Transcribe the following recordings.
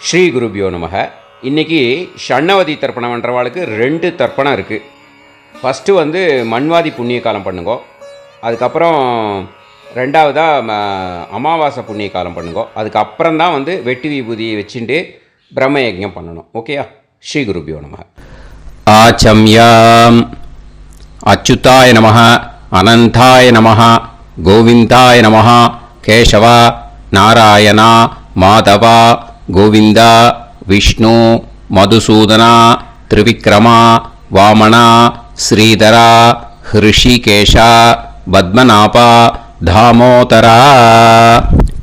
ஸ்ரீ குருபியோ நமக. இன்றைக்கி ஷண்ணவதி தர்ப்பணம் பண்ணுறவாளுக்கு 2 தர்ப்பணம் இருக்குது. ஃபஸ்ட்டு மண்வாதி புண்ணிய காலம் பண்ணுங்கோ. அதுக்கப்புறம் 2வதாக அமாவாசை புண்ணிய காலம் பண்ணுங்கோ. அதுக்கப்புறம் தான் வெட்டி விபூதியை வச்சுட்டு பிரம்மயஜம் பண்ணணும். ஓகேயா? ஸ்ரீ குருபியோ நமக. ஆச்சம்யாம் அச்சுதாய நமஹ, அனந்தாய நமஹ, கோவிந்தாய நமஹ, கேசவா, நாராயணா, மாதவா, கோவிந்தா, விஷ்ணு, மதுசூதனா, திரிவிக்ரமா, வாமனா, ஸ்ரீதரா, ஹிருஷிகேஷா, பத்மநாபா, தாமோதரா.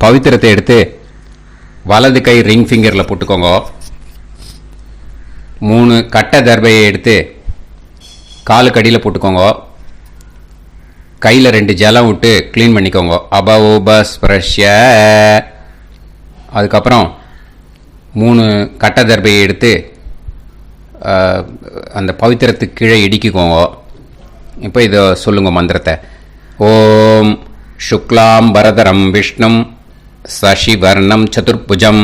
பவித்திரத்தை எடுத்து வலது கை ரிங் ஃபிங்கரில் போட்டுக்கோங்க. 3 கட்டை தர்பையை எடுத்து காலுக்கடியில் போட்டுக்கோங்க. கையில் 2 ஜலம் விட்டு க்ளீன் பண்ணிக்கோங்க. அபஓபஸ்பிரஷ்ய. அதுக்கப்புறம் 3 கட்டை தர்பையை எடுத்து அந்த பவித்திரத்துக்கு கீழே இடிக்கிக்கோங்க. இப்போ இதை சொல்லுங்க மந்திரத்தை. ஓம் சுக்லாம் வரதரம் விஷ்ணும் சசிவர்ணம் சதுர்புஜம்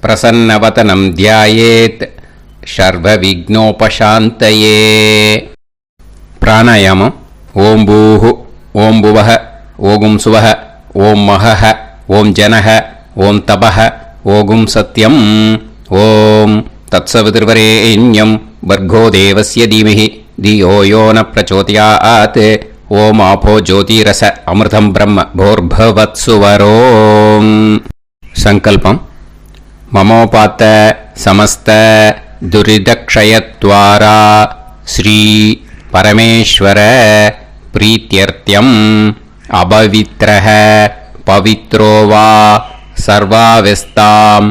பிரசன்னவதனம் தியாயேத் சர்வ விக்னோபசாந்தயே. பிராணாயாமம். ஓம் பூஹு, ஓம் புவஹ, ஓகும் சுவஹ, ஓம் மஹஹ, ஓம் ஜனஹ, ஓம் தபஹ, ஓகும் சத்யம். ஓம் தத்சவிதுர்வரேண்யம் பர்கோ தேவஸ்ய தீமஹி தியோ யோ ந பிரச்சோதயாத். ஓம் ஆபோ ஜோதிரச அமிர்தம் பிரம்ம போர்பவத்சுவரோம். சங்கல்பம். மமோபாத்த சமஸ்த துரிதக்ஷயத்வாரா ஸ்ரீ பரமேஸ்வர பிரீத்யர்த்தியம் அபவித்ரஹ பவித்ரோ வா சர்வாவஸ்தாம்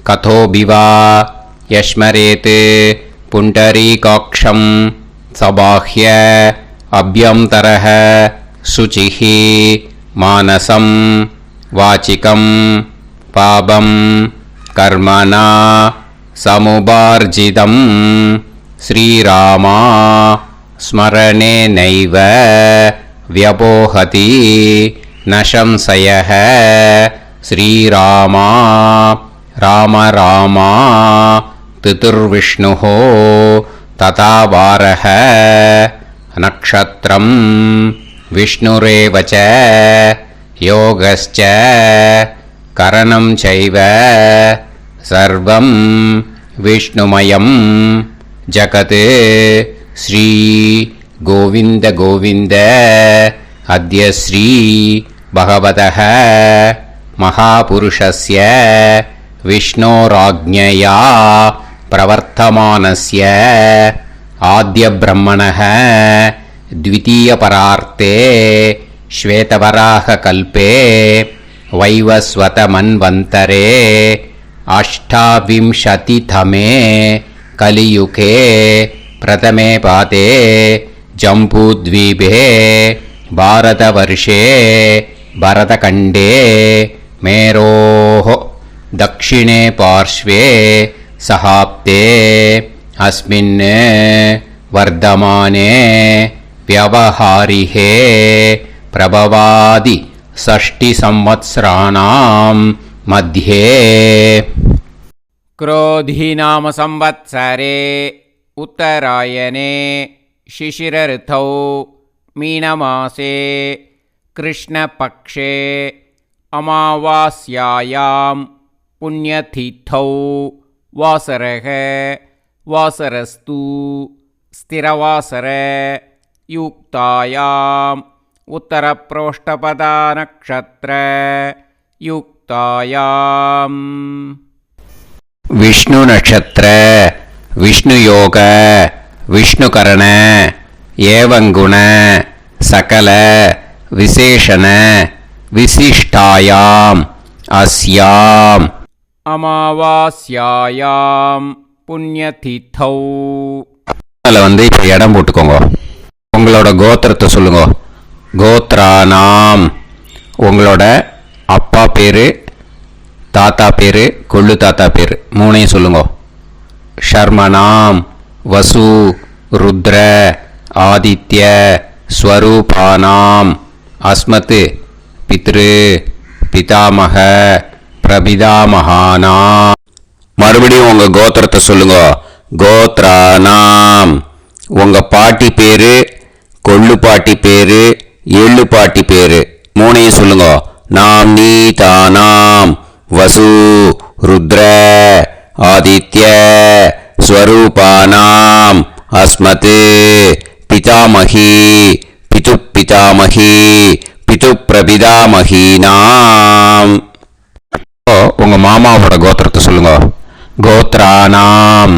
கதோபிவா யஸ்மரேத் புண்டரீகாக்ஷம் சபாஹ்ய அப்யந்தரஹ சுசிஹி மானசம் வாசிகம் பாபம் கர்மணா சமுபார்ஜிதம் ஸ்ரீராமா ஸ்மரணேனைவ வ்யபோஹதி நசம்சயஹ. ஸ்ரீராமா ராம ராமா திதுர்விஷ்ணுஹ ததா வாரஹ. நக்ஷத்ரம் விஷ்ணுரேவ ச யோகஸ்ச கரணம் சைவ சர்வம் விஷ்ணுமயம் ஜகத். ஸ்ரீ கோவிந்த கோவிந்த. அத்ய ஸ்ரீ பகவதः மகாபுருஷஸ்ய விஷ்ணோராஜ்ஞயா பிரவர்த்தமானஸ்ய ஆத்ய பிரம்மணः த்விதீயபரார்த்தே ஸ்வேதவராக கல்பே வைவஸ்வத மன்வந்தரே அஷ்டாவிம்சதிதமே கலியுகே பிரதமே பாதே ஜம்பூத்வீபே பாரதவர்ஷே பரதகண்டே மேரோः தக்ஷிணே பார்ஷ்வே சஹாப்தே அஸ்மின் வர்தமானே व्यवहारिहे प्रभवादि 6 संवत्सराणां मध्ये. क्रोधीनाम संवत्सरे उत्तरायणे शिशिरऋतौ मीनमासे कृष्णपक्षे अमावास्यायां पुण्यतिथौ वासरः वासरस्तु स्थिरवासर युक्तायाम् उत्तरप्रोष्ठपदा नक्षत्र युक्तायाम्. विष्णु नक्षत्र विष्णु योग विष्णुकरण एवं गुण सकल विशेषण विशिष्टायाम् अस्याम् अमावास्यायाम् पुण्यतिथौ. அதில் இப்போ இடம் போட்டுக்கோங்க. உங்களோட கோத்திரத்தை சொல்லுங்க. கோத்ரானாம். உங்களோட அப்பா பேர், தாத்தா பேர், கொள்ளு தாத்தா பேர் 3ஐயும் சொல்லுங்க. ஷர்மனாம் வசு ருத்ர ஆதித்ய ஸ்வரூபானாம் அஸ்மத் பித்ரு பிதாமக பிரபிதாமகானாம் மறுபடியும் உங்க கோத்திரத்தை சொல்லுங்க. கோத்ரானாம். உங்க பாட்டி பேரு, கொள்ளு பாட்டி பேரு, எள்ளு பாட்டி பேரு மூணையும் சொல்லுங்க. நாம் நீ தானாம் வசு ருத்ர ஆதித்ய ஸ்வரூபானாம் அஸ்மத் பிதாமகி பிது பிதாமகி பிது பிரபிதாமகீனாம். உங்க மாமாவோட கோத்திரத்தை சொல்லுங்க. கோத்ரானாம்.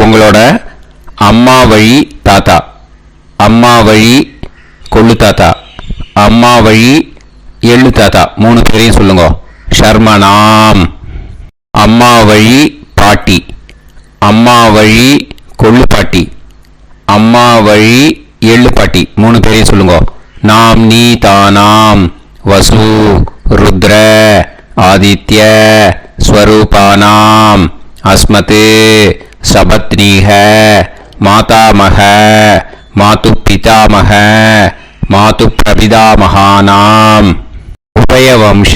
உங்களோட அம்மா வழி தாத்தா, அம்மா வழி கொள்ளு தாத்தா, அம்மா வழி எள்ளு தாத்தா மூணு பேரையும் சொல்லுங்க. ஷர்மனாம். அம்மா வழி பாட்டி, அம்மா வழி கொள்ளு பாட்டி, அம்மா வழி எள்ளு பாட்டி மூணு பேரையும் சொல்லுங்க. நாம் நீ தானாம் வசு ருத்ர ஆதித்ய ஸ்வரூபானாம் அஸ்மத் சபத்னீஹ மாதாமக மாது பிதாமக மாது பிரபிதாமகானாம் உபயவம்ச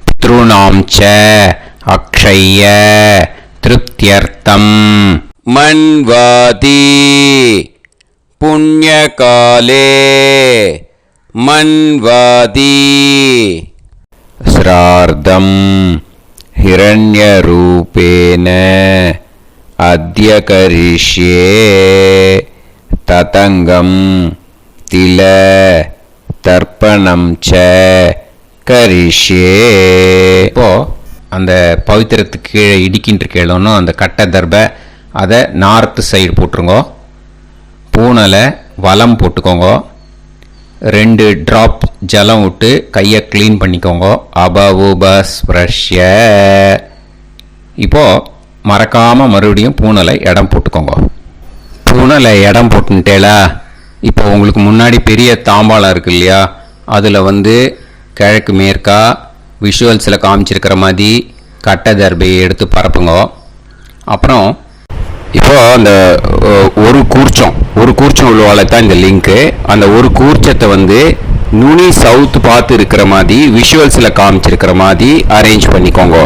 பித்ருணாம் ச அக்ஷய்ய திருப்தியர்த்தம் மன்வாதி புண்ணியகாலே மன்வாதி ஸ்ரார்த்தம் ஹிரண்யரூபேன அத்ய கரிஷ்யே ததங்கம் தில தர்ப்பணம் ச கரிஷ்யே. இப்போ அந்த பவித்திரத்துக்கு கீழே இடிக்கின்ற கேளோன்னு அந்த கட்டை தர்பை அதை நார்த்து சைடு போட்டுருங்க. பூனலை வலம் போட்டுக்கோங்க. 2 ட்ராப் ஜலம் விட்டு கையை க்ளீன் பண்ணிக்கோங்க. அபவுபஸ்ப்ரஷ்ய. இப்போது மறக்காமல் மறுபடியும் பூனலை இடம் போட்டுக்கோங்க. பூனலை இடம் போட்டுட்டேலா. இப்போ உங்களுக்கு முன்னாடி பெரிய தாம்பாளம் இருக்கு இல்லையா, அதில் கிழக்கு மேற்கா விஷுவல்ஸில் காமிச்சிருக்கிற மாதிரி கட்டை தர்பையை எடுத்து பரப்புங்க. அப்புறம் இப்போது அந்த ஒரு கூர்ச்சம் உள்ளவாளை தான் இந்த லிங்க்கு. அந்த ஒரு கூர்ச்சத்தை நுனி சவுத் பார்த்து இருக்கிற மாதிரி விஷுவல்ஸில் காமிச்சிருக்கிற மாதிரி அரேஞ்ச் பண்ணிக்கோங்க.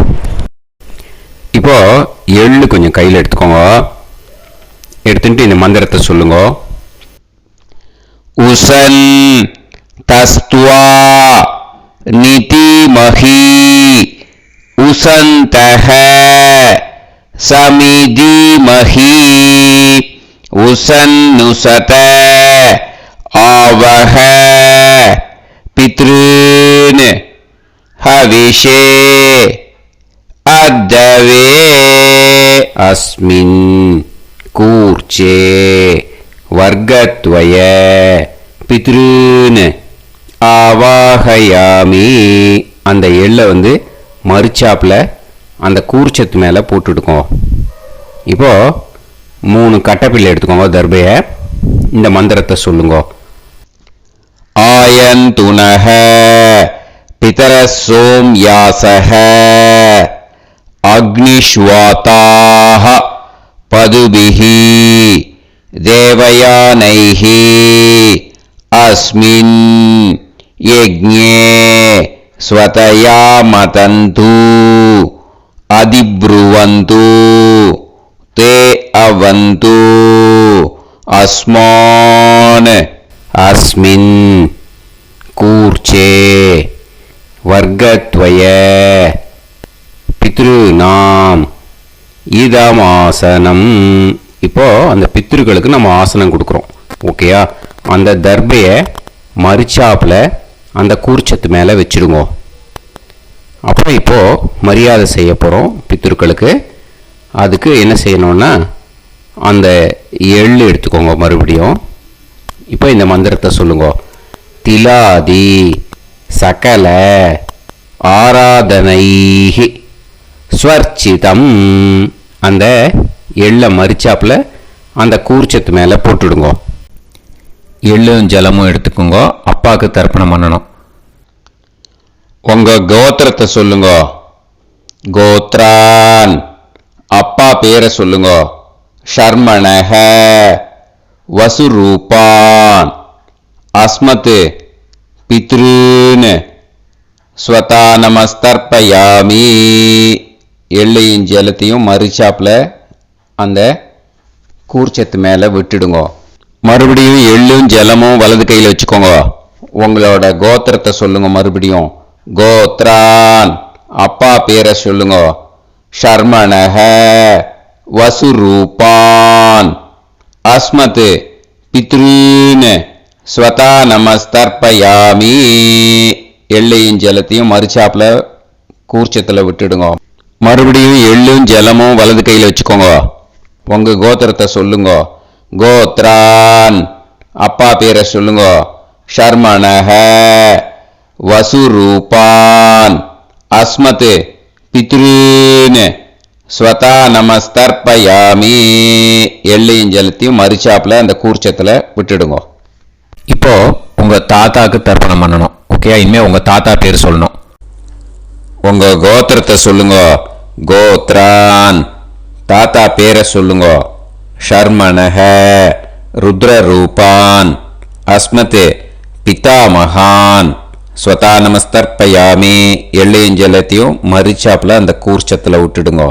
இப்போது எள்ளு கொஞ்சம் கையில் எடுத்துக்கோங்க. எடுத்துட்டு இந்த மந்திரத்தை சொல்லுங்க. உசன் தஸ்துவா நிதிமஹி உசந்தஹ சமிதிமஹி உசன்னுசத ஆவஹ பித்ருன் ஹவிஷே அத்தவே அஸ்மின் கூர்ச்சே வர்க்கத்வய பித்ருன் ஆவாஹயாமி. அந்த எள்ளை மறுச்சாப்பில் அந்த கூர்ச்சத்து மேலே போட்டுடுக்கோங்க. இப்போது 3 கட்டைப்பிள்ளை எடுத்துக்கோங்க. தர்பையை இந்த மந்திரத்தை சொல்லுங்க. ஆயந்துனஹ பிதர சோம்யாசஹ அக்னிஷ்வாதாஹ பதுபிஹி தேவயானைஹி அஸ்மின் யஜ்ஞே ஸ்வதயா மதந்து அதிப்ருவந்து தே அவது அஸ்மான் அஸ்மின் கூர்ச்சே வர்க்கத்வய பித்ருநாம் இதமாசனம். இப்போ அந்த பித்ருக்களுக்கு நம்ம ஆசனம் கொடுக்குறோம். ஓகேயா? அந்த தர்பையை மறுச்சாப்பில் அந்த கூர்ச்சத்து மேலே வச்சுடுங்க. அப்புறம் இப்போது மரியாதை செய்ய போகிறோம் பித்ருக்களுக்கு. அதுக்கு என்ன செய்யணும்னா அந்த எள்ளு எடுத்துக்கோங்க. மறுபடியும் இப்போ இந்த மந்திரத்தை சொல்லுங்க. திலாதி சகல ஆராதனைஹி ஸ்வர்ச்சிதம். அந்த எள்ளை மரிச்சாப்பில் அந்த கூர்ச்சத்து மேலே போட்டுடுங்க. எள்ளும் ஜலமும் எடுத்துக்கோங்க. அப்பாவுக்கு தர்ப்பணம் பண்ணணும். உங்கள் கோத்திரத்தை சொல்லுங்க. கோத்ரான். அப்பா பேரை சொல்லுங்க. ஷர்மணஹ வசுரூபான் அஸ்மத் பித்ருன் ஸ்வதா நமஸ்தர்ப்பயாமி. எள்ளையும் ஜலத்தையும் மறிச்சாப்பில் அந்த கூர்ச்சத்து மேலே விட்டுடுங்க. மறுபடியும் எள்ளும் ஜலமும் வலது கையில் வச்சுக்கோங்க. உங்களோட கோத்திரத்தை சொல்லுங்க. மறுபடியும் கோத்ரான், அப்பா பேரை சொல்லுங்க. ஷர்மணஹ, வசுரூபான், அஸ்மத் பித்ருன், ஸ்வதா நமஸ்தர்ப்பயாமி. எள்ளையும் ஜலத்தையும் மறிச்சாப்பில் கூர்ச்சத்தில் விட்டுடுங்க. மறுபடியும் எள்ளும் ஜலமும் வலது கையில் வச்சுக்கோங்க. உங்கள் கோத்திரத்தை சொல்லுங்க. கோத்ரான், அப்பா பேரை சொல்லுங்க. ஷர்மணஹ, வசுரூபான், அஸ்மத் பித்ருன், ஸ்வதா நமஸ்தர்ப்பயாமி. எள்ளையும் ஜலத்தையும் மறிச்சாப்பில் அந்த கூர்ச்சத்தில் விட்டுடுங்க. இப்போ உங்கள் தாத்தாக்கு தர்ப்பணம் பண்ணணும். ஓகே, இனிமேல் உங்கள் தாத்தா பேர் சொல்லணும். உங்கள் கோத்திரத்தை சொல்லுங்க. கோத்ரான், தாத்தா பேரை சொல்லுங்க. ஷர்மணஹ, ருத்ரரூபான், அஸ்மத் பிதாமகான், ஸ்வதா நமஸ்தர்ப்பயாமி. எள்ளையும் ஜலத்தையும் மறிச்சாப்பில் அந்த கூர்ச்சத்தில் விட்டுடுங்க.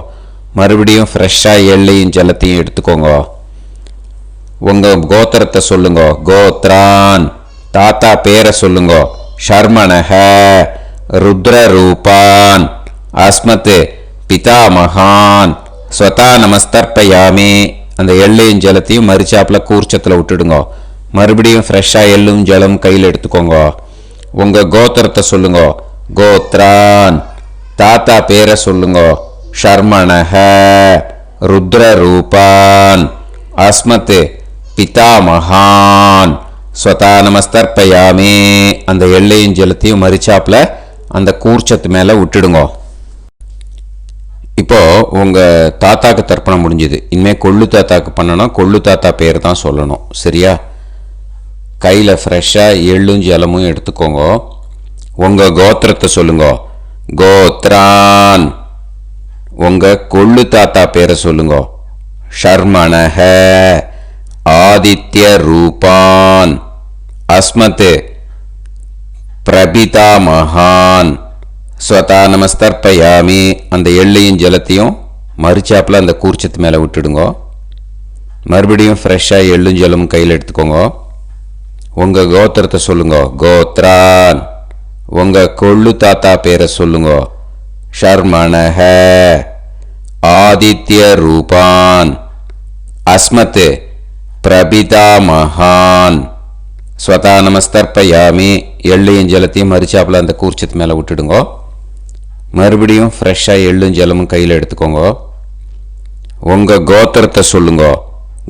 மறுபடியும் ஃப்ரெஷ்ஷாக எள்ளையும் ஜலத்தையும் எடுத்துக்கோங்க. உங்கள் கோத்திரத்தை சொல்லுங்க. கோத்ரான், தாத்தா பேரை சொல்லுங்க. ஷர்மணஹ, ருத்ரரூபான், அஸ்மத் பிதாமகான், ஸ்வதா நமஸ்தர்ப்பயாமி. அந்த எள்ளையும் ஜலத்தையும் மறிச்சாப்பில் கூர்ச்சத்தில் விட்டுடுங்க. மறுபடியும் ஃப்ரெஷ்ஷாக எள்ளும் ஜலம் கையில் எடுத்துக்கோங்க. உங்கள் கோத்திரத்தை சொல்லுங்க. கோத்ரான், தாத்தா பேரை சொல்லுங்க. ஷர்மணஹ, ருத்ரரூபான், அஸ்மத் பிதாமகான், ஸ்வதா நமஸ்தர்ப்பயாமி. அந்த எள்ளையும் ஜலத்தையும் மறிச்சாப்பில் அந்த கூர்ச்சத்து மேலே விட்டுடுங்க. இப்போ உங்கள் தாத்தாக்கு தர்ப்பணம் முடிஞ்சுது. இனிமேல் கொள்ளு தாத்தாக்கு பண்ணணும். கொள்ளு தாத்தா பேர் தான் சொல்லணும். சரியா? கையில் ஃப்ரெஷ்ஷாக எள்ளும் ஜலமும் எடுத்துக்கோங்க. உங்கள் கோத்திரத்தை சொல்லுங்க. கோத்ரான், உங்கள் கொள்ளு தாத்தா பேரை சொல்லுங்க. ஷர்மணஹ, ஆதித்ய ரூபான், அஸ்மத் பிரபிதாமகான், ஸ்வதா நமஸ்தர்ப்பயாமி. அந்த எள்ளையும் ஜலத்தையும் மறிச்சாப்பில் அந்த கூர்ச்சத்து மேலே விட்டுடுங்க. மறுபடியும் ஃப்ரெஷ்ஷாக எள்ளும் ஜலமும் கையில் எடுத்துக்கோங்க. உங்கள் கோத்திரத்தை சொல்லுங்க. கோத்ரான், உங்கள் கொள்ளு தாத்தா பேரை சொல்லுங்க. ஷர்மணஹ, ஆதித்ய ரூபான், அஸ்மத் பிரபிதாமகான், ஸ்வதா நமஸ்தர்ப்பயாமி. எள்ளையும் ஜலத்தையும் மறிச்சாப்பில் அந்த கூர்ச்சத்து மேலே விட்டுடுங்க. மறுபடியும் ஃப்ரெஷ்ஷாக எள்ளும் ஜலமும் கையில் எடுத்துக்கோங்க. உங்கள் கோத்திரத்தை சொல்லுங்க.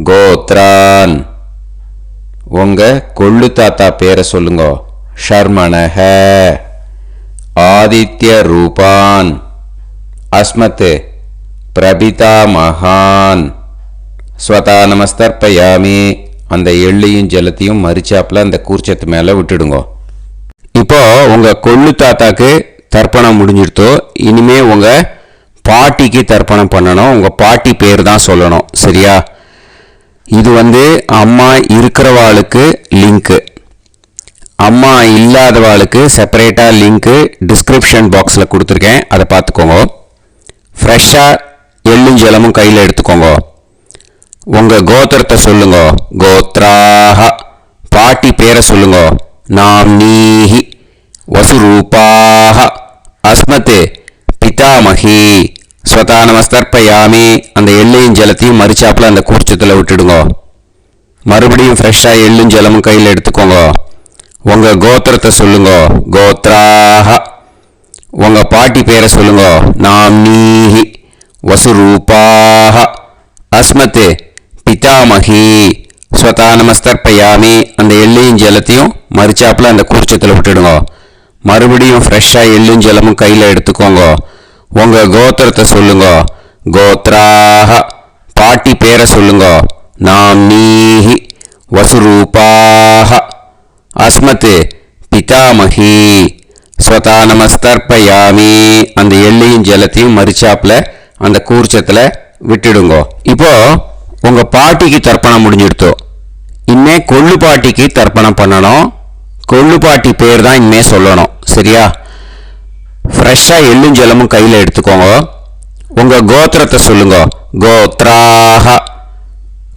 கோத்ரான், உங்கள் கொள்ளு தாத்தா பேரை சொல்லுங்க. ஷர்மணஹ, ஆதித்ய ரூபான், அஸ்மத் பிரபிதாமகான், ஸ்வதா நமஸ்தர்ப்பயாமி. அந்த எள்ளையும் ஜலத்தையும் மறிச்சாப்பில் அந்த கூர்ச்சத்து மேலே விட்டுடுங்க. இப்போ உங்கள் கொள்ளு தாத்தாக்கு தர்ப்பணம் முடிஞ்சிடுத்தோ. இனிமே உங்கள் பாட்டிக்கு தர்ப்பணம் பண்ணணும். உங்கள் பாட்டி பேர் தான் சொல்லணும். சரியா? இது அம்மா இருக்கிறவாளுக்கு லிங்க்கு, அம்மா இல்லாதவாளுக்கு செப்பரேட்டாக லிங்க்கு டிஸ்கிரிப்ஷன் பாக்ஸில் கொடுத்துருக்கேன். அதை பார்த்துக்கோங்க. ஃப்ரெஷ்ஷாக எள்ளும் ஜலமும் கையில் எடுத்துக்கோங்க. உங்கள் கோத்திரத்தை சொல்லுங்க. கோத்ராஹ, பாட்டி பேரை சொல்லுங்க. நாம்னீஹி, வசுரூபாஹ, அஸ்மத் பிதாமகி, ஸ்வதா நமஸ்தர்ப்பயாமி. அந்த எள்ளையும் ஜலத்தையும் மறிச்சாப்பில் அந்த கூர்ச்சத்தில் விட்டுடுங்க. மறுபடியும் ஃப்ரெஷ்ஷாக எள்ளும் ஜலமும் கையில் எடுத்துக்கோங்க. உங்கள் கோத்திரத்தை சொல்லுங்க. கோத்ராஹ, உங்கள் பாட்டி பேரை சொல்லுங்க. நாம்னீஹி, வசுரூபாஹ, அஸ்மத் பிதாமகி, ஸ்வதா நமஸ்தர்ப்பயாமி. அந்த எள்ளையும் ஜலத்தையும் மறிச்சாப்பில் அந்த கூர்ச்சத்தில் விட்டுடுங்க. மறுபடியும் ஃப்ரெஷ்ஷாக எள்ளும் ஜலமும் கையில் எடுத்துக்கோங்க. உங்கள் கோத்திரத்தை சொல்லுங்க. கோத்ராஹ, பாட்டி பேரை சொல்லுங்க. நாம்னீஹி, வசுரூபாஹ, அஸ்மத் பிதாமகி, ஸ்வதா நமஸ்தர்ப்பயாமி. அந்த எள்ளையும் ஜலத்தையும் மறிச்சாப்பில் அந்த கூர்ச்சத்தில் விட்டுடுங்க. இப்போ உங்கள் பாட்டிக்கு தர்ப்பணம் முடிஞ்சிடுத்தோ. இனிமே கொள்ளு பாட்டிக்கு தர்ப்பணம் பண்ணணும். கொள்ளு பாட்டி பேர் தான் இனிமே சொல்லணும். சரியா? ஃப்ரெஷ்ஷாக எள்ளும் ஜலமும் கையில் எடுத்துக்கோங்க. உங்க கோத்திரத்தை சொல்லுங்க. கோத்ராஹ.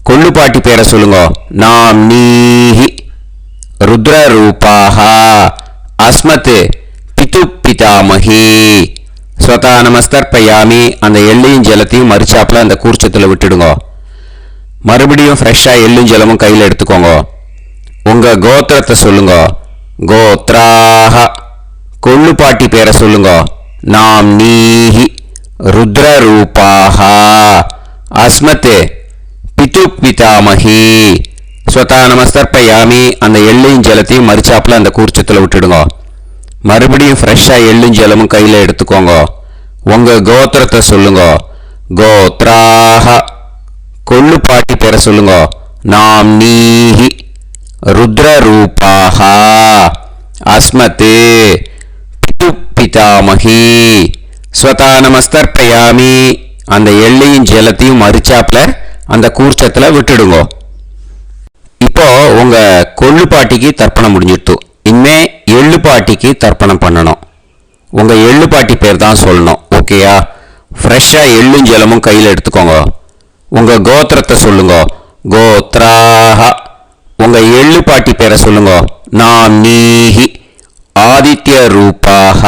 கொள்ளுப்பாட்டி பேரை சொல்லுங்க. நாம் நீஹி. ருத்ரரூபாஹ. அஸ்மத் பிது பிதாமகி. ஸ்வதா நமஸ்தர்ப்பயாமி. அந்த எள்ளையும் ஜலத்தையும் மறிச்சாப்புல அந்த கூர்ச்சத்தில் விட்டுடுங்க. மறுபடியும் ஃப்ரெஷ்ஷாக எள்ளும் ஜலமும் கையில் எடுத்துக்கோங்க. உங்க கோத்திரத்தை சொல்லுங்க. கோத்ராஹ. கொள்ளுப்பாட்டி பேரை சொல்லுங்க. நாம் நீஹி. ருத்ரரூபாஹ. அஸ்மத் பிது பிதாமகி. ஸ்வதா நமஸ்தர்ப்பயாமி. அந்த எள்ளையும் ஜலத்தையும் மறிச்சாப்புல அந்த கூர்ச்சத்தில் விட்டுடுங்க. மறுபடியும் ஃப்ரெஷ்ஷாக எள்ளும் ஜலமும் கையில் எடுத்துக்கோங்க. உங்க கோத்திரத்தை சொல்லுங்க. கோத்ராஹ. கொள்ளுப்பாட்டி பேரை சொல்லுங்க. நாம் நீஹி. ருத்ரரூபாஹ. அஸ்மத் பிது பிதாமகி. ஸ்வதா நமஸ்தர்ப்பயாமி. அந்த எள்ளையும் ஜலத்தையும் மறிச்சாப்புல அந்த கூர்ச்சத்தில் விட்டுடுங்க. இப்போ உங்க கொள்ளுப்பாட்டிக்கு தர்ப்பணம் முடிஞ்சிட்டு இனிமே எள்ளுப்பாட்டிக்கு தர்ப்பணம் பண்ணணும். உங்க எள்ளுப்பாட்டி பேர் தான் சொல்லணும். ஓகேயா? ஃப்ரெஷ்ஷாக எள்ளும் ஜலமும் கையில் எடுத்துக்கோங்க. உங்க கோத்திரத்தை சொல்லுங்க. கோத்ராஹ. உங்க எள்ளுப்பாட்டி பேரை சொல்லுங்க. நாம் நீஹி. ஆதித்ய ரூபாஹ.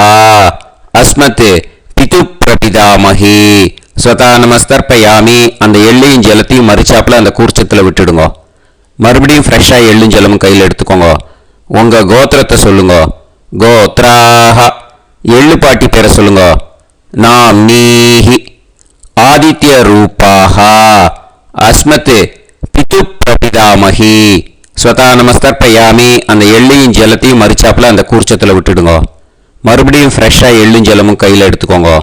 அஸ்மத் பிது பிரபிதாமகி. ஸ்வதா நமஸ்தர்ப்பயாமி. அந்த எள்ளையும் ஜலத்தையும் மறிச்சாப்புல அந்த கூர்ச்சத்தில் விட்டுடுங்க. மறுபடியும் ஃப்ரெஷ்ஷாக எள்ளும் ஜலமும் கையில் எடுத்துக்கோங்க. உங்க கோத்திரத்தை சொல்லுங்க. கோத்ராஹ. எள்ளுப்பாட்டி பேரை சொல்லுங்க. நாம் நீஹி. ஆதித்ய ரூபாஹ. அஸ்மத் பிது பிரபிதாமகி. ஸ்வதா நமஸ்தர்ப்பயாமி. அந்த எள்ளையும் ஜலத்தையும் மறிச்சாப்புல அந்த கூர்ச்சத்தில் விட்டுடுங்க. மறுபடியும் ஃப்ரெஷ்ஷாக எள்ளும் ஜலமும் கையில் எடுத்துக்கோங்க.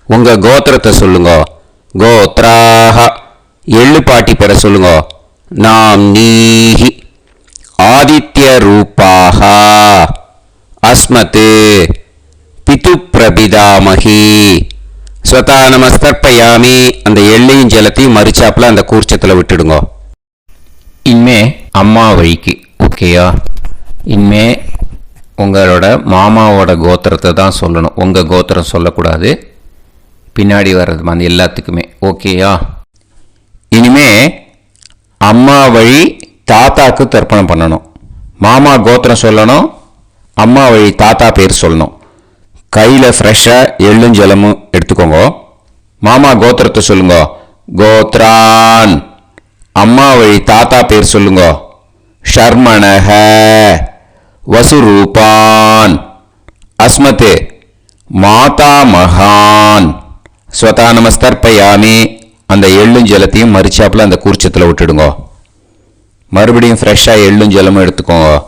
உங்க கோத்திரத்தை சொல்லுங்க. கோத்ராஹ. எள்ளுப்பாட்டி பேரை சொல்லுங்க. நாம் நீஹி. ஆதித்ய ரூபாஹ. அஸ்மத் பிது பிரபிதாமகி. ஸ்வதா நமஸ்தர்ப்பயாமி. அந்த எள்ளையும் ஜலத்தையும் மறிச்சாப்புல அந்த கூர்ச்சத்தில் விட்டுடுங்க. இனிமே அம்மா வழிக்கு. ஓகேயா? இனிமே உங்களோட மாமாவோட கோத்திரத்தை தான் சொல்லணும். உங்கள் கோத்திரம் சொல்லக்கூடாது. பின்னாடி வர்றது வந்து எல்லாத்துக்குமே. ஓகேயா? இனிமே அம்மா வழி தாத்தாக்கு தர்ப்பணம் பண்ணணும். மாமா கோத்திரம் சொல்லணும். அம்மா வழி தாத்தா பேர் சொல்லணும். கையில் ஃப்ரெஷ்ஷாக எள்ளும் ஜலமும் எடுத்துக்கோங்க. மாமா கோத்திரத்தை சொல்லுங்க. கோத்ரான். அம்மா வழி தாத்தா பேர் சொல்லுங்க. ஷர்மணஹ. வசுரூபான். அஸ்மத் மாதா மகான். ஸ்வதா நமஸ்தர்ப்பயாமி. அந்த எள்ளும் ஜலத்தையும் மறிச்சாப்புல அந்த கூர்ச்சத்தில் விட்டுடுங்க. மறுபடியும் ஃப்ரெஷ்ஷாக எள்ளும் ஜலமும் எடுத்துக்கோங்க.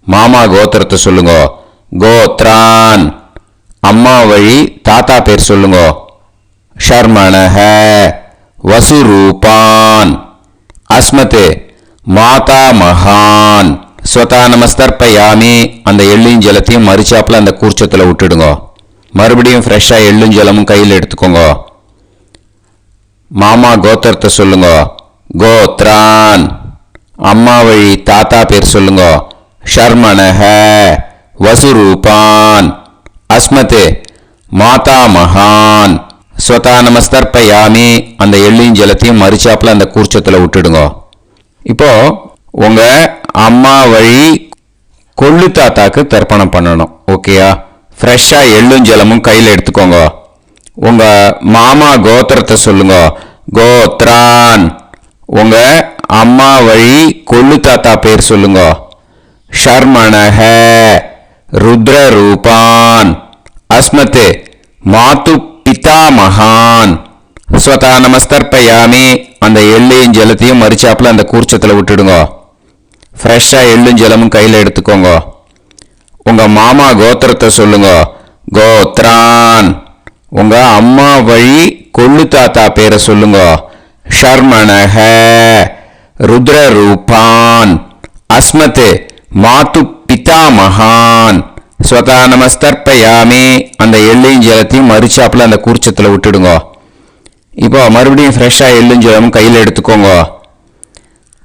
மாமா கோத்திரத்தை சொல்லுங்க. கோத்ரான். அம்மா வழி தாத்தா பேர் சொல்லுங்க. ஷர்மணஹ. வசுரூபான். அஸ்மத் மாதா மகான். ஸ்வதா நமஸ்தர்ப்பயாமி. அந்த எள்ளும் ஜலத்தையும் மறிச்சாப்புல அந்த கூர்ச்சத்தில் விட்டுடுங்க. மறுபடியும் ஃப்ரெஷ்ஷாக எள்ளும் ஜலமும் கையில் எடுத்துக்கோங்க. மாமா கோத்திரத்தை சொல்லுங்க. கோத்ரான். அம்மா வழி தாத்தா பேர் சொல்லுங்க. ஷர்மணஹ. வசுரூபான். அஸ்மத் மாதா மகான். ஸ்வதா நமஸ்தர்ப்பயாமி. அந்த எள்ளையும் ஜலத்தையும் மறிச்சாப்புல அந்த கூர்ச்சத்தில் விட்டுடுங்க. இப்போ உங்க அம்மா வழி கொள்ளு தாத்தாக்கு தர்ப்பணம் பண்ணணும். ஓகேயா? ஃப்ரெஷ்ஷாக எள்ளும் ஜலமும் கையில் எடுத்துக்கோங்க. உங்க மாமா கோத்திரத்தை சொல்லுங்க. கோத்ரான். உங்க அம்மா வழி கொள்ளு தாத்தா பேர் சொல்லுங்க. ஷர்மணஹ. ருத்ரரூபான். அஸ்மத் மாது பிதாமகான். ஸ்வதா நமஸ்தர்ப்பயாமி. அந்த எள்ளையும் ஜலத்தையும் மறிச்சாப்புல அந்த கூர்ச்சத்தில் விட்டுடுங்க. ஃப்ரெஷ்ஷாக எள்ளும் ஜலமும் கையில் எடுத்துக்கோங்க. உங்க மாமா கோத்திரத்தை சொல்லுங்க. கோத்ரான். உங்க அம்மா வழி கொள்ளு தாத்தா பேரை சொல்லுங்க. ஷர்மணஹ. ருத்ரரூபான். அஸ்மத் மாது பிதாமகான். ஸ்வதா நமஸ்தர்ப்பயாமி. அந்த எள்ளையும் ஜலத்தையும் மறிச்சாப்புல அந்த கூர்ச்சத்தில் விட்டுடுங்க. இப்போ மறுபடியும் ஃப்ரெஷ்ஷாக எள்ளும் ஜலமும் கையில் எடுத்துக்கோங்க.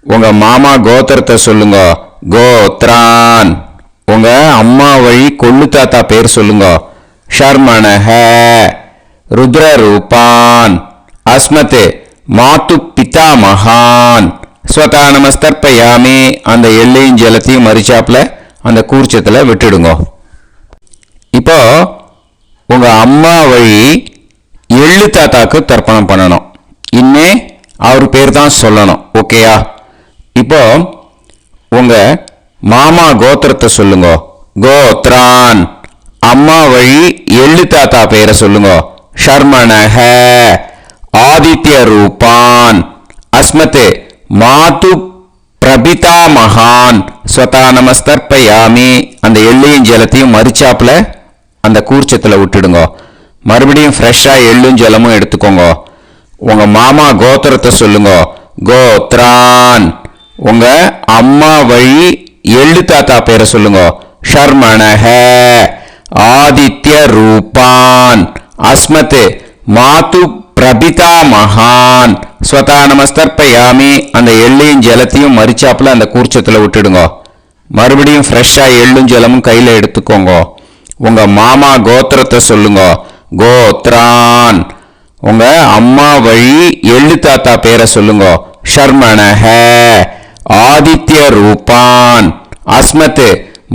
உங்க மாமா கோத்திரத்தை சொல்லுங்க. கோத்ரான். உங்க அம்மா வழி கொள்ளு தாத்தா பேர் சொல்லுங்க. ஷர்மணஹ. ருத்ரரூபான் அஸ்மத் மாது பிதாமகான் ஸ்வதா நமஸ்தர்ப்பயாமி. அந்த எள்ளையும் ஜலத்தையும் மறிச்சாப்புல அந்த கூர்ச்சத்தில் விட்டுடுங்க. இப்போ உங்க அம்மா வழி எள்ளு தாத்தாக்கு தர்ப்பணம் பண்ணணும். இன்னே அவர் பேர் தான் சொல்லணும். ஓகேயா? இப்போ உங்க மாமா கோத்திரத்தை சொல்லுங்க. கோத்ரான். அம்மா வழி எள்ளு தாத்தா பேரை சொல்லுங்க. ஷர்மணஹ ஆதித்ய ரூபான் அஸ்மத் மாது பிரபிதா மகான் ஸ்வதா நமஸ்தர்ப்பயாமி. அந்த எள்ளையும் ஜலத்தையும் மறிச்சாப்புல அந்த கூர்ச்சத்தில் விட்டுடுங்க. மறுபடியும் ஃப்ரெஷ்ஷாக எள்ளும் ஜலமும் எடுத்துக்கோங்க. உங்க மாமா கோத்திரத்தை சொல்லுங்க. கோத்ரான். உங்க அம்மா வழி எள்ளு தாத்தா பேரை சொல்லுங்க. ஷர்மணஹ ஆதித்ய ரூபான் அஸ்மத் மாது பிரபிதா மகான் ஸ்வதா நமஸ்தர்ப்பயாமி. அந்த எள்ளையும் ஜலத்தையும் மறிச்சாப்புல அந்த கூர்ச்சத்தில் விட்டுடுங்க. மறுபடியும் ஃப்ரெஷ்ஷாக எள்ளும் ஜலமும் கையில் எடுத்துக்கோங்க. உங்க மாமா கோத்திரத்தை சொல்லுங்க. கோத்ரான். உங்க அம்மா வழி எள்ளு தாத்தா பேரை சொல்லுங்க. ஷர்மணஹ ஆதித்ய ரூபான் அஸ்மத்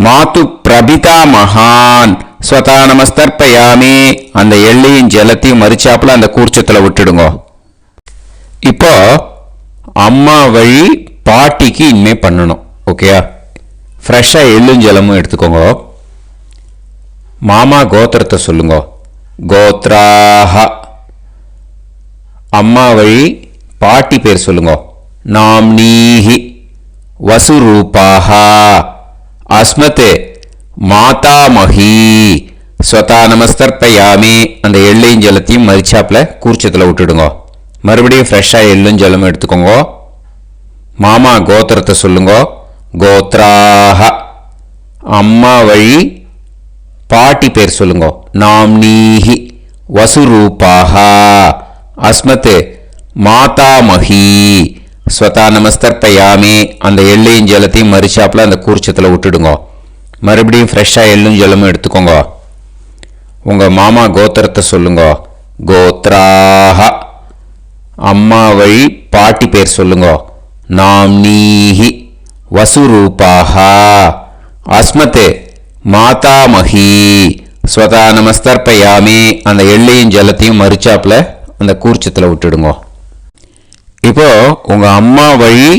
மாது பிரபிதா மகான் ஸ்வதா நமஸ்தர்ப்பயாமி. அந்த எள்ளையும் ஜலத்தையும் மறிச்சாப்புல அந்த கூர்ச்சத்தில் விட்டுடுங்க. இப்போ அம்மா வழி பாட்டிக்கு இனிமே பண்ணணும். ஓகேயா? ஃப்ரெஷ்ஷாக எள்ளும் ஜலமும் எடுத்துக்கோங்க. மாமா கோத்திரத்தை சொல்லுங்க. கோத்ராஹ. அம்மா வழி பாட்டி பேர் சொல்லுங்க. நாம்னீஹி வசுரூபாஹ அஸ்மத் மாதாமஹி ஸ்வதா நமஸ்தர்ப்பயாமி. அந்த எள்ளையும் ஜலத்தையும் மறிச்சாப்புல கூர்ச்சத்தில் விட்டுடுங்க. மறுபடியும் ஃப்ரெஷ்ஷாக எள்ளும் ஜலமும் எடுத்துக்கோங்க. மாமா கோத்திரத்தை சொல்லுங்க. கோத்ராஹ. அம்மா வழி பாட்டி பேர் சொல்லுங்க. நாம்னீஹி வசுரூபாஹ அஸ்மத் மாதாமஹி ஸ்வதா நமஸ்தர்ப்பயாமி. அந்த எள்ளையும் ஜலத்தையும் மறிச்சாப்புல அந்த கூர்ச்சத்தில் விட்டுடுங்க. மறுபடியும் ஃப்ரெஷ்ஷாக எள்ளும் ஜலமும் எடுத்துக்கோங்க. உங்க மாமா கோத்திரத்தை சொல்லுங்க. கோத்ராஹ. அம்மா வழி பாட்டி பேர் சொல்லுங்க. நாம்னீஹி வசுரூபாஹ அஸ்மத் மாதாமஹி ஸ்வதா நமஸ்தர்ப்பயாமி. அந்த எள்ளையும் ஜலத்தையும் மறிச்சாப்புல அந்த கூர்ச்சத்தில் விட்டுடுங்க. இப்போ உங்க அம்மா வழி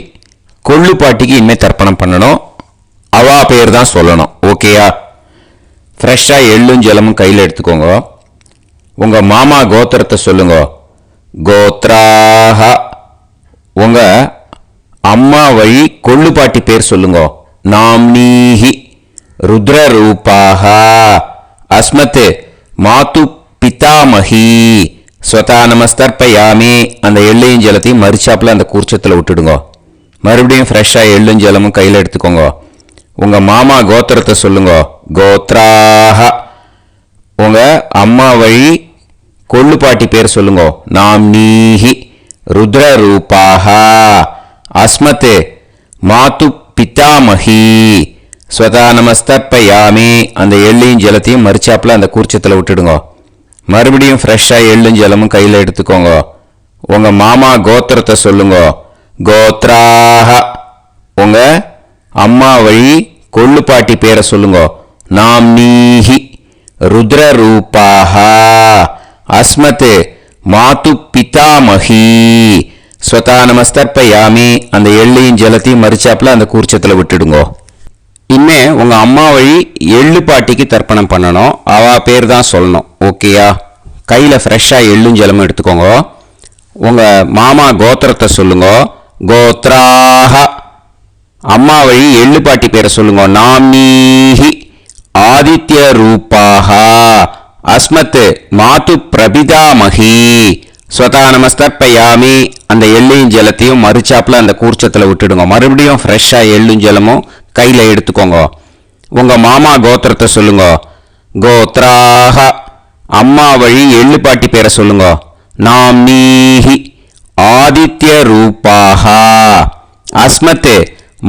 கொள்ளு பாட்டிக்கு இனிமேல் தர்ப்பணம் பண்ணணும். அவா பேர் தான் சொல்லணும். ஓகேயா? ஃப்ரெஷ்ஷாக எள்ளும் ஜலமும் கையில் எடுத்துக்கோங்க. உங்க மாமா கோத்திரத்தை சொல்லுங்க. கோத்ராஹ. உங்க அம்மா வழி கொள்ளு பாட்டி பேர் சொல்லுங்க. நாம்னீஹி ருத்ரரூபாஹ அஸ்மத் மாது பிதாமஹி ஸ்வதா நமஸ்தர்ப்பயாமி. அந்த எள்ளையும் ஜலத்தையும் மறிச்சாப்புல அந்த கூர்ச்சத்தில் விட்டுடுங்க. மறுபடியும் ஃப்ரெஷ்ஷாக எள்ளும் ஜலமும் கையில் எடுத்துக்கோங்க. உங்க மாமா கோத்திரத்தை சொல்லுங்க. கோத்ராஹ. உங்க அம்மா வழி கொள்ளு பாட்டி பேர் சொல்லுங்க. நாம்னீஹி ருத்ரரூபாஹ அஸ்மத் மாது பிதாமஹி ஸ்வதா நமஸ்தர்ப்பயாமி. அந்த எள்ளையும் ஜலத்தையும் மறிச்சாப்புல அந்த கூர்ச்சத்தில் விட்டுடுங்க. மறுபடியும் ஃப்ரெஷ்ஷாக எள்ளும் ஜலமும் கையில் எடுத்துக்கோங்க. உங்க மாமா கோத்திரத்தை சொல்லுங்க. கோத்ராஹ. உங்க அம்மா வழி கொள்ளு பாட்டி பேரை சொல்லுங்க. நாம்னீஹி ருத்ரரூபாஹ அஸ்மத் மாது பிதாமஹி ஸ்வதா நமஸ்தர்ப்பயாமி. அந்த எள்ளையும் ஜலத்தையும் மறிச்சாப்புல அந்த கூர்ச்சத்தில் விட்டுடுங்க. இனிமே உங்க அம்மா வழி எள்ளு பாட்டிக்கு தர்ப்பணம் பண்ணணும். அவா பேர் தான் சொல்லணும். ஓகேயா? கையில் ஃப்ரெஷ்ஷாக எள்ளும் ஜலமும் எடுத்துக்கோங்க. உங்க மாமா கோத்திரத்தை சொல்லுங்க. கோத்ராஹ. அம்மா வழி எள்ளு பாட்டி பேரை சொல்லுங்க. நாம்னீஹி ஆதித்ய ரூபாஹ அஸ்மத் மாது பிரபிதாமஹி ஸ்வதா நமஸ்தர்ப்பயாமி. அந்த எள்ளையும் ஜலத்தையும் மறிச்சாப்புல அந்த கூர்ச்சத்தில் விட்டுடுங்க. மறுபடியும் ஃப்ரெஷ்ஷாக எள்ளும் ஜலமும் கையில் எடுத்துக்கோங்க. உங்க மாமா கோத்திரத்தை சொல்லுங்க. கோத்ராஹ. அம்மா வழி எள்ளு பாட்டி பேரை சொல்லுங்க. நாம்னீஹி ஆதித்ய ரூபாஹ அஸ்மத்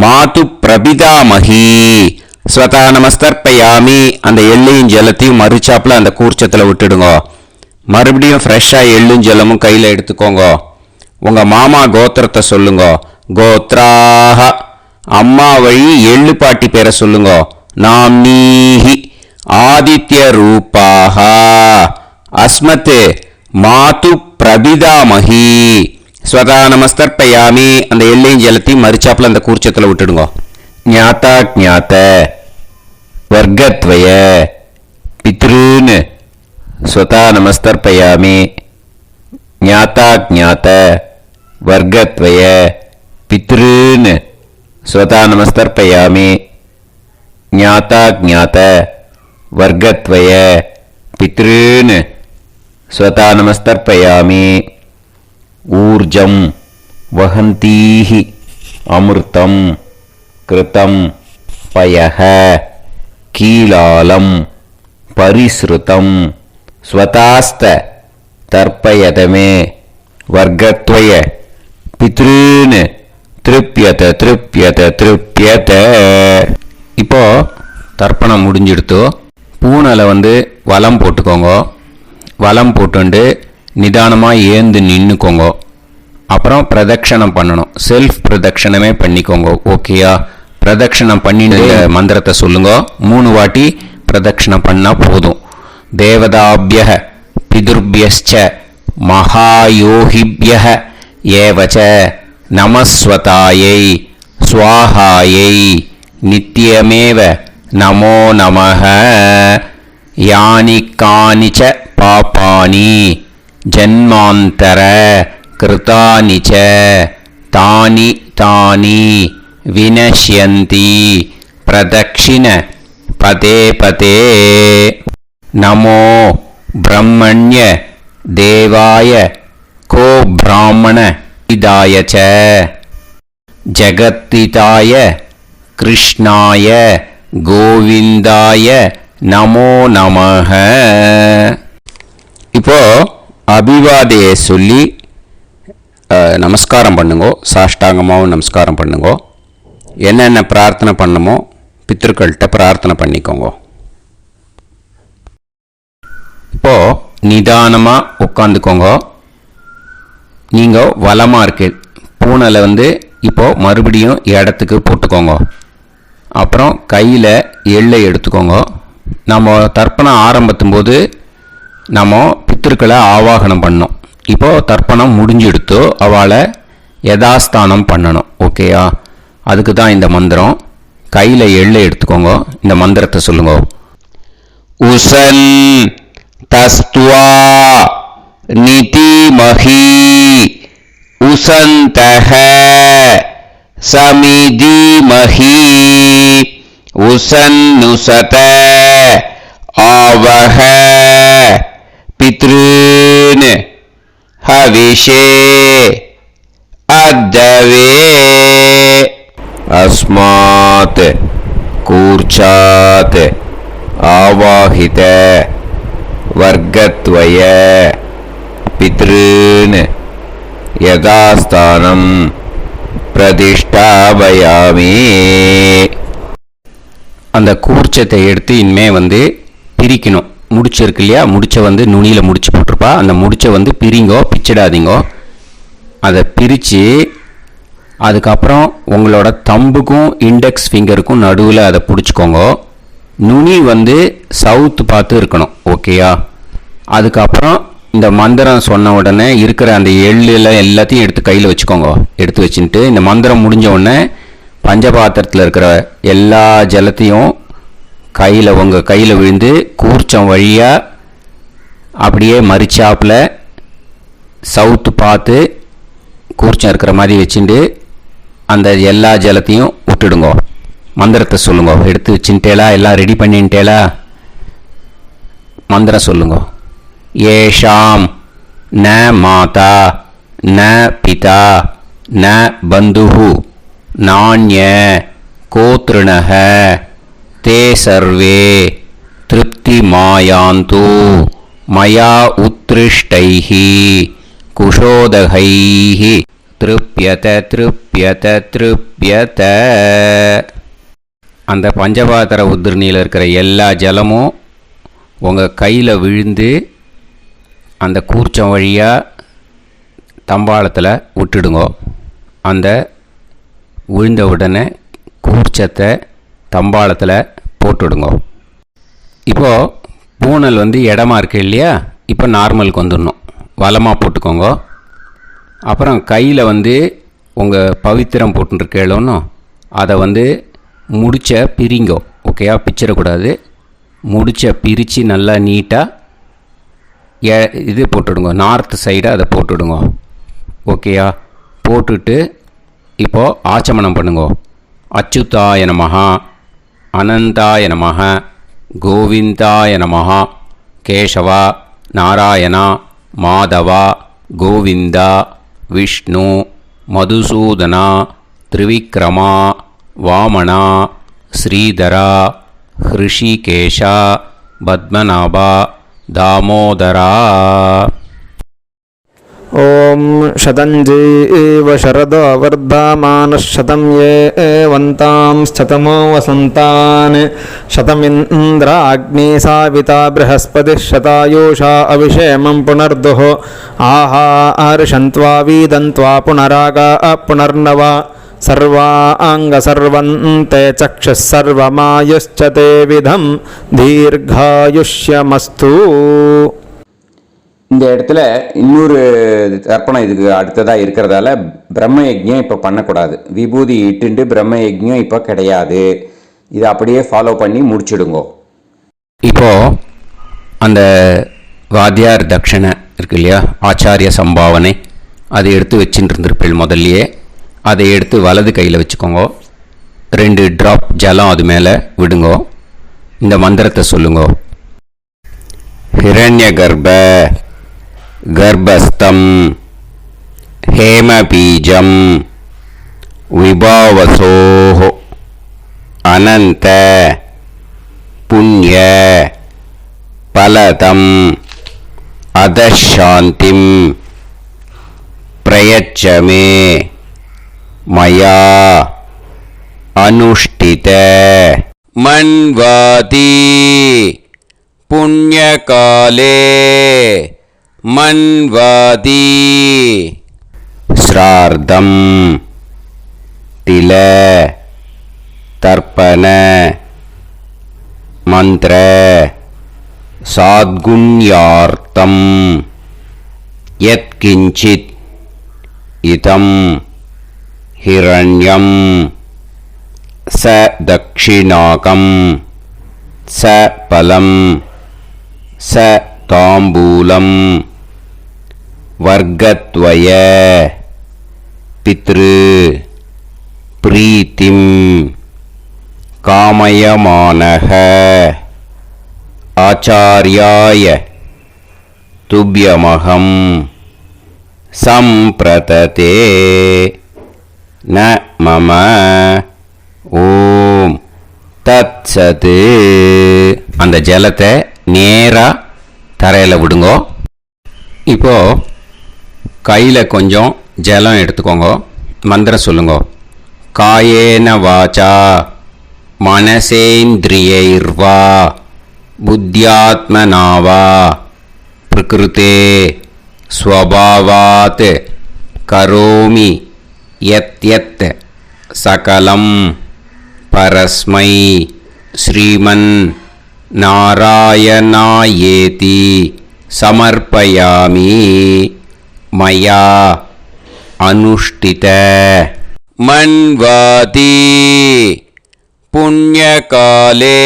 மாது பிரபிதாமஹி ஸ்வதா நமஸ்தர்ப்பயாமி. அந்த எள்ளையும் ஜலத்தையும் மறிச்சாப்புல அந்த கூர்ச்சத்தில் விட்டுடுங்க. மறுபடியும் ஃப்ரெஷ்ஷாக எள்ளும் ஜலமும் கையில் எடுத்துக்கோங்க. உங்கள் மாமா கோத்திரத்தை சொல்லுங்க. கோத்ராக. அம்மா வழி எள்ளு பாட்டி பேரை சொல்லுங்க. நாம்னீஹி ஆதித்ய ரூபாக. அஸ்மத் மாது பிரபிதாமஹி. ஸ்வதா நமஸ்தர்ப்பயாமி. அந்த எள்ளையும் ஜலத்தையும் மறிச்சாப்பில் அந்த கூர்ச்சத்தில் விட்டுடுங்க. ஞாத்தா ஜாத்த வர்க்கத்வய பித்ருன்னு ஸ்வதா நமஸ்தர்ப்பயாமி. ஞாத்தா ஜாத்த வர்க்கத்வய பித்ருன்னு ஸ்வதா நமஸ்தர்ப்பயாமி. ஞாத்தா ஜாத்த வர்க்கத்வய பித்ருன்னு ஸ்வதா நமஸ்தர்ப்பயாமி. ஊர்ஜம் வஹந்தீஹி அமிர்தம் கிருதம் பயஹ கீலாலம் பரிஸ்ருதம் ஸ்வதாஸ்த தர்ப்பயதமே வர்க்கத்வய பித்ருன்னு திருப்யத திருப்யத திருப்யத. இப்போ தர்ப்பணம் முடிஞ்சிடுத்தோ. பூனலை வலம் போட்டுக்கோங்க. வலம் போட்டுண்டு நிதானமாக ஏந்து நின்றுக்கோங்க. அப்புறம் பிரதட்சணம் பண்ணணும். செல்ஃப் பிரதட்சணமே பண்ணிக்கோங்க. ஓகேயா? பிரதட்சணம் பண்ணிட்டு மந்திரத்தை சொல்லுங்க. 3 வாட்டி பிரதட்சணம் பண்ணால் போதும். தேவதாபிய பிதுர்பியஸ்ச மகாயோகிபிய ஏவச்ச நமஸ்வதாயை ஸ்வாஹாயை நித்யமேவ நமோ நமஹ. யானி கானிச்ச பாபானி ஜன்மாந்தர கிருதானிச்ச தானி தானி வினஷ்யந்தி பிரதக்ஷிண பதே பதே. நமோ பிரம்மண்ய தேவாய கோ பிராமண இதாய ச ஜகத்திதாய கிருஷ்ணாய கோவிந்தாய நமோ நமஹ. இப்போ அபிவாதையை சொல்லி நமஸ்காரம் பண்ணுங்கோ. சாஷ்டாங்கமாகவும் நமஸ்காரம் பண்ணுங்கோ. என்னென்ன பிரார்த்தனை பண்ணமோ பித்ருக்கள்கிட்ட பிரார்த்தனை பண்ணிக்கோங்க. இப்போ நிதானமாக உட்காந்துக்கோங்க. நீங்கள் வலமாக இருக்கு பூனலை இப்போ மறுபடியும் இடத்துக்கு போட்டுக்கோங்க. அப்புறம் கையில் எள்ளை எடுத்துக்கோங்க. நம்ம தர்ப்பணம் ஆரம்பித்தும் போது நம்ம பித்திருக்களை ஆவாகனம் பண்ணோம். இப்போது தர்ப்பணம் முடிஞ்செடுத்து அவளை யதாஸ்தானம் பண்ணணும். ஓகேயா? அதுக்கு தான் இந்த மந்திரம். கையில் எள்ளை எடுத்துக்கோங்க. இந்த மந்திரத்தை சொல்லுங்க. உசன் தஸ்துவா நிதிமஹி உசந்தஹ சமிதிமஹி உசன்னுசத ஆவஹ பித்ருன் ஹவிஷே அத்தவே. அஸ்மாத் கூர்ச்சாத் ஆவாஹித வர்க்கத்வய பித்ருன் யதாஸ்தானம் பிரதிஷ்டாபயாமி. அந்த கூர்ச்சத்தை எடுத்து இனிமே பிரிக்கணும். முடிச்சிருக்கு இல்லையா? முடிச்ச நுனியில் முடிச்சு போட்டிருப்பா. அந்த முடிச்ச பிரிங்கோ, பிச்சிடாதீங்கோ. அதை பிரித்து அதுக்கப்புறம் உங்களோட தம்புக்கும் இண்டெக்ஸ் ஃபிங்கருக்கும் நடுவில் அதை பிடிச்சிக்கோங்க. நுனி சவுத்து பார்த்து இருக்கணும். ஓகேயா? அதுக்கப்புறம் இந்த மந்திரம் சொன்ன உடனே இருக்கிற அந்த எள்ளில் எல்லாத்தையும் எடுத்து கையில் வச்சுக்கோங்க. எடுத்து வச்சுட்டு இந்த மந்திரம் முடிஞ்ச உடனே பஞ்சபாத்திரத்தில் இருக்கிற எல்லா ஜலத்தையும் உங்கள் கையில் விழுந்து கூர்ச்சம் வழியாக அப்படியே மறிச்சாப்பில் சவுத்து பார்த்து கூர்ச்சம் இருக்கிற மாதிரி வச்சுட்டு அந்த எல்லா ஜலத்தையும் விட்டுடுங்க. மந்திரத்தை சொல்லுங்க. எடுத்து வச்சுட்டேலா? எல்லாம் ரெடி பண்ணிட்டேலா? மந்திரம் சொல்லுங்க. ஏஷாம் ந மாதா ந பிதா ந பந்துஹு நாண்ய கோத்ருணஹ தே சர்வே திருப்தி மாயாந்து மயா உத்ருஷ்டைஹி குஷோதகைஹி திருப்யத திருப்யத திருப்யத. அந்த பஞ்சபாத்திர உதிர்ணியில் இருக்கிற எல்லா ஜலமும் உங்கள் கையில் விழுந்து அந்த கூர்ச்சம் வழியாக தம்பாளத்தில் விட்டுடுங்கோ. அந்த விழுந்த உடனே கூர்ச்சத்தை தம்பாளத்தில் போட்டுடுங்கோ. இப்போது பூனல் இடமா இருக்கு இல்லையா, இப்போ நார்மலுக்கு வந்துடணும். வலமாக போட்டுக்கோங்க. அப்புறம் கையில் உங்கள் பவித்திரம் போட்டுருக்கேளோன்னு அதை முடிச்ச பிரிங்கோ. ஓகேயா, பிச்சிடக்கூடாது. முடிச்ச பிரித்து நல்லா நீட்டாக இது போட்டுடுங்க, நார்த் சைடை அதை போட்டுடுங்க. ஓகேயா, போட்டுட்டு இப்போது ஆச்சமனம் பண்ணுங்க. அச்சுதாய நமஹ, அனந்தாய நமஹ, கோவிந்தாய நமஹ, கேசவா, நாராயணா, மாதவா, கோவிந்தா, விஷ்ணு, மதுசூதனா, திரிவிக்ரமா, வாமனா, ஸ்ரீதரா, ஹிருஷிகேஷா, பத்மநாபா, தாமோதரா. ॐ शतञ्जीव शरदो वर्धमानः शतं ये एवन्तां शतमो वसन्तान् शतमिन्द्राग्नी साविता बृहस्पतिः शतायुषा अभिषेमं पुनर्दुः आहार्षन्त्वा वीदन्त्वा पुनरागा पुनर्नव सर्वाङ्गसर्वन्ते चक्षुः सर्वमायुश्च ते विधं दीर्घायुष्यमस्तु. இந்த இடத்துல இன்னொரு தர்ப்பணம் இதுக்கு அடுத்ததாக இருக்கிறதால பிரம்ம யஜ்ஞம் இப்போ பண்ணக்கூடாது. விபூதி இட்டுண்டு பிரம்ம யஜ்ஞம் இப்போ கிடையாது. இதை அப்படியே ஃபாலோ பண்ணி முடிச்சிடுங்கோ. இப்போது அந்த வாத்தியார் தட்சணை இருக்கு இல்லையா, ஆச்சாரிய சம்பாவனை, அதை எடுத்து வச்சுட்டு இருந்திருப்பேள் முதல்லையே. அதை எடுத்து வலது கையில் வச்சுக்கோங்க. 2 ட்ராப் ஜலம் அது மேலே விடுங்கோ. இந்த மந்திரத்தை சொல்லுங்கோ. ஹிரண்ய கர்ப்ப கர்ப்பஸ்தம் ஹேமபீஜம் விபாவசோஹ அனந்த புண்ணிய பலதம் அதசாந்திம் பிரயச்சமே மயா அனுஷ்டித மன்வாதி புண்ணியகாலே மன்வாதி ஸ்ரார்த்தம் தில தர்ப்பண மந்திர சாத்குண்யார்த்தம் யத்கிஞ்சித் இதம் ஹிரண்யம் ச தக்ஷிணாகம் ச பலம் ச தாம்பூலம் வர்க்கத்வய பித்ரு பிரீத்திம் காமயமானஹ ஆச்சார்யாய துப்யமகம் சம்பிரததே ந மம ஓம் தத்சத். அந்த ஜலத்தை நேராக தரையில் விடுங்கோ. இப்போது கையில் கொஞ்சம் ஜலம் எடுத்துக்கோங்க. மந்திரம் சொல்லுங்க. காயேன வாச்சா மனசேந்திரியைர்வா புத்தியாத்மனாவா பிரகிருதே ஸ்வபாவாத் கரோமி யத் யத் சகலம் பரஸ்மை ஸ்ரீமன் நாராயணாயேதி சமர்ப்பயாமி மயா அனுஷ்டித மன்வாதி புண்ணியகாலே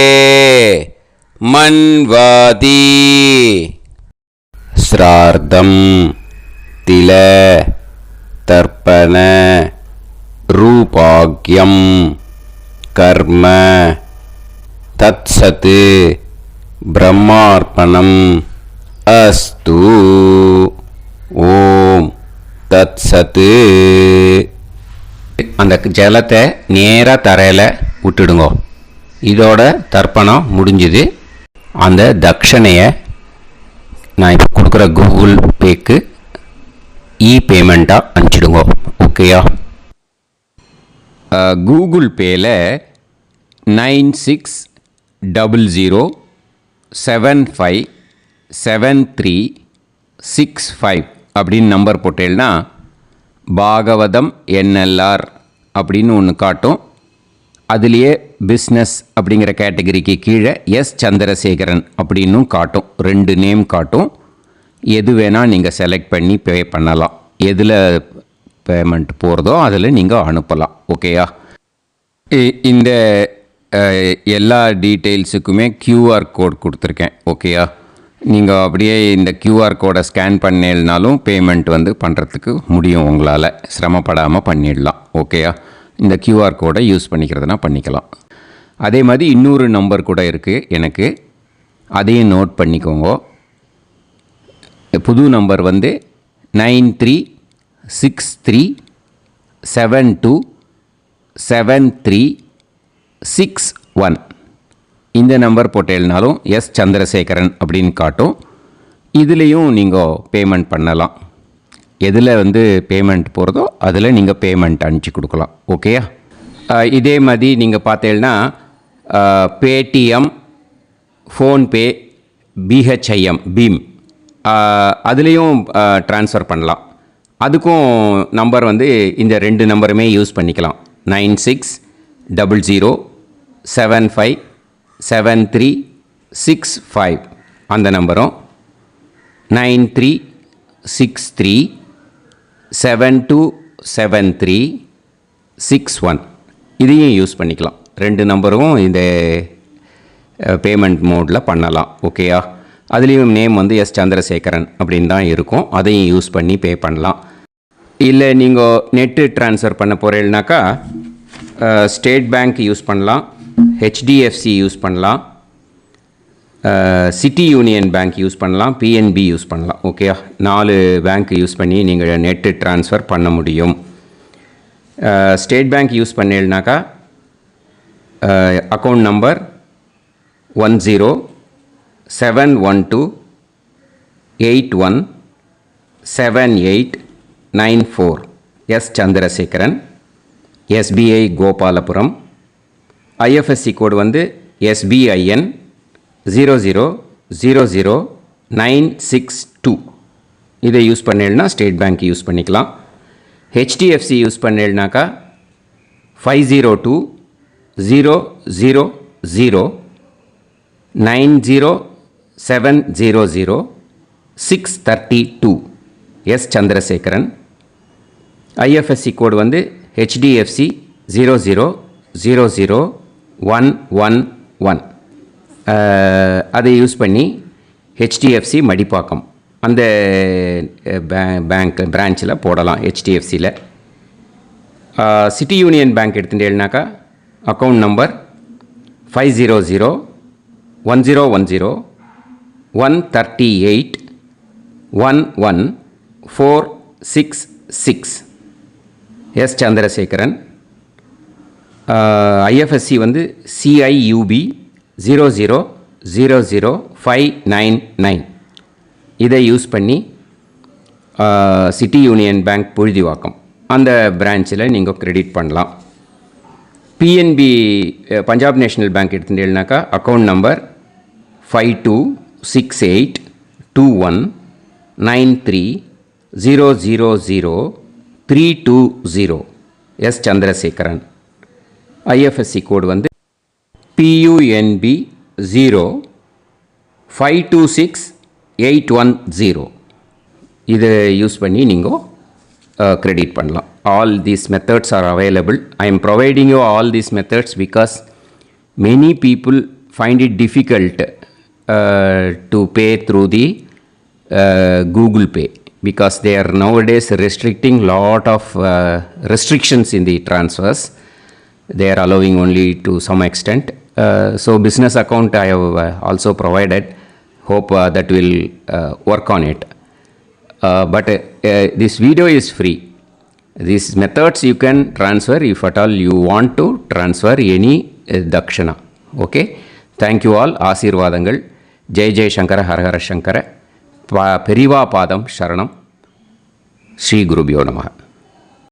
மன்வாதி ஸ்ரார்த்தம் தில தர்ப்பண ரூபாக்யம் கர்ம தத்சத் பிரம்மார்ப்பணம் அஸ்து. ஓம் தத்சத். அந்த ஜலத்தை நேராக தரையில் விட்டுடுங்கோ. இதோட தர்ப்பணம் முடிஞ்சுது. அந்த தட்சணையை நான் இப்போ கொடுக்குற கூகுள் பேக்கு பேமெண்ட்டாக அனுப்பிச்சிடுங்க. ஓகேயா? கூகுள் பேயில் 96007573 65 அப்படின்னு நம்பர் போட்டேன்னா பாகவதம் என்எல்ஆர் அப்படின்னு ஒன்று காட்டும். அதுலேயே பிஸ்னஸ் அப்படிங்கிற கேட்டகரிக்கு கீழே எஸ் சந்திரசேகரன் அப்படின்னும் காட்டும். 2 நேம் காட்டும். எது வேணால் நீங்கள் செலக்ட் பண்ணி பே பண்ணலாம். எதில் பேமெண்ட் போகிறதோ அதில் நீங்கள் அனுப்பலாம். ஓகேயா? இந்த எல்லா டீட்டெயில்ஸுக்குமே QR கோட் கொடுத்துருக்கேன். ஓகேயா? நீங்கள் அப்படியே இந்த QR கோடை ஸ்கேன் பண்ணேனாலும் பேமெண்ட் பண்ணுறதுக்கு முடியும். உங்களால் சிரமப்படாமல் பண்ணிடலாம். ஓகேயா? இந்த QR கோடை யூஸ் பண்ணிக்கிறதுனா பண்ணிக்கலாம். அதே மாதிரி இன்னொரு நம்பர் கூட இருக்குது எனக்கு, அதையும் நோட் பண்ணிக்கோங்க. புது நம்பர் 9363727361. இந்த நம்பர் போட்டேனாலும் எஸ் சந்திரசேகரன் அப்படின்னு காட்டும். இதுலேயும் நீங்கள் பேமெண்ட் பண்ணலாம். எதில் பேமெண்ட் போகிறதோ அதில் நீங்கள் பேமெண்ட் அனுப்பிச்சி கொடுக்கலாம். ஓகேயா? இதே மாதிரி நீங்கள் பார்த்தீங்கன்னா பேடிஎம், ஃபோன்பே, பிஹெச்ஐஎம், பீம் அதுலேயும் ட்ரான்ஸ்ஃபர் பண்ணலாம். அதுக்கும் நம்பர் இந்த 2 நம்பருமே யூஸ் பண்ணிக்கலாம். 9600757365 அந்த நம்பரும் 9363727361 இதையும் யூஸ் பண்ணிக்கலாம். 2 நம்பரும் இந்த பேமெண்ட் மோடில் பண்ணலாம். ஓகேயா? அதுலேயும் நேம் எஸ் சந்திரசேகரன் அப்படின்னு தான் இருக்கும். அதையும் யூஸ் பண்ணி பே பண்ணலாம். இல்லை நீங்கள் நெட்டு ட்ரான்ஸ்ஃபர் பண்ண போகிறீங்கனாக்கா ஸ்டேட் பேங்க் யூஸ் பண்ணலாம், HDFC யூஸ் பண்ணலாம், சிட்டி யூனியன் பேங்க் யூஸ் பண்ணலாம், PNB யூஸ் பண்ணலாம். ஓகேயா? 4 பேங்க் யூஸ் பண்ணி நீங்கள் நெட்டு ட்ரான்ஸ்ஃபர் பண்ண முடியும். ஸ்டேட் பேங்க் யூஸ் பண்ணீங்கனாக்கா account number 1071281789 S Chandrasekaran, SBI Gopalapuram. IFSC code SBIN 0000962. இதை யூஸ் பண்ணீங்கன்னா ஸ்டேட் பேங்க் யூஸ் பண்ணிக்கலாம். HDFC யூஸ் பண்ணீங்கனாக்கா 50200907000632 S Chandrasekaran. IFSC code HDFC 0000111. அதை யூஸ் பண்ணி HDFC மடிப்பாக்கம் அந்த பேங்க் பிரான்ச்சில் போடலாம். HDFCயில் சிட்டி யூனியன் பேங்க் எடுத்துட்டேன்னாக்கா account number 500101381146 S Chandrasekaran. IFSC CIUB 0000599. இதை யூஸ் பண்ணி சிட்டி யூனியன் பேங்க் புழுதிவாக்கம் அந்த பிரான்ச்சில் நீங்கள் கிரெடிட் பண்ணலாம். PNB பஞ்சாப் நேஷ்னல் பேங்க் எடுத்துட்டேன்னாக்கா account number 52682193000320 S Chandrasekaran. IFSC code PUNB 0526810. இதை யூஸ் பண்ணி நீங்கள் கிரெடிட் பண்ணலாம். All these methods are available. I am providing you all these methods because many people find it difficult to pay through the Google Pay because they are nowadays restricting lot of restrictions in the transfers. They are allowing only to some extent. So business account I have also provided. Hope that will work on it. But this video is free. These methods you can transfer if at all you want to transfer any dakshana. Okay. Thank you all. ஆசீர்வாதங்கள். ஜெய் ஜெய் சங்கர ஹரஹர சங்கர. பெரிவா பாதம் சரணம். ஸ்ரீ குருபியோ நமः.